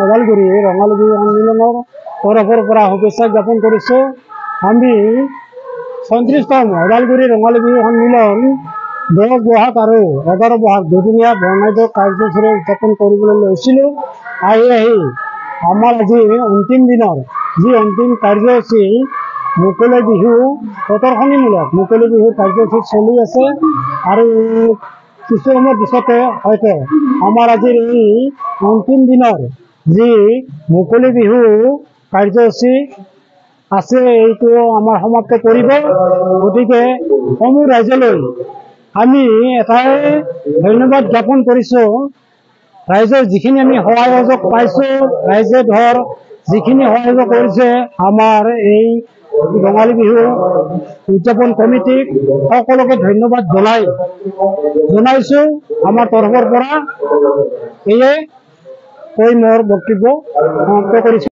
ওদালগুৰি ৰঙালী বিহু সন্মিলনৰ তৰফৰ পৰা শুভেচ্ছা জ্ঞাপন কৰিছোঁ। আমি ৩৬তম ওদালগুৰি ৰঙালী বিহু সন্মিলন 10 বহাগ আৰু 11 বহাগ দুদিনীয়া বৰ্ণাঢ্য কাৰ্যসূচীৰে উদযাপন কৰিবলৈ লৈছিলোঁ। আহি আমাৰ আজি অন্তিম দিনৰ যি অন্তিম কাৰ্যসূচী মুকলি বিহু প্ৰদৰ্শনীমূলক মুকলি বিহু কাৰ্যসূচী চলি আছে আৰু কিছু সময়ৰ পিছতে হয়তো আমাৰ আজিৰ এই অন্তিম দিনৰ যি মুকলি বিহু কাৰ্যসূচী আছে এইটো আমাৰ সমাপ্ত কৰিব। গতিকে সমূহ ৰাইজলৈ আমি এটাই ধন্যবাদ জ্ঞাপন কৰিছোঁ। ৰাইজৰ যিখিনি আমি সহায় সহযোগ পাইছোঁ, ৰাইজে যিখিনি সহায় কৰিছে আমাৰ এই ৰঙালী বিহু উদযাপন কমিটিক সকলোকে ধন্যবাদ জনাইছোঁ আমাৰ তৰফৰ পৰা। এয়ে কৈ মোৰ বক্তব্য সমাপ্ত কৰিছোঁ।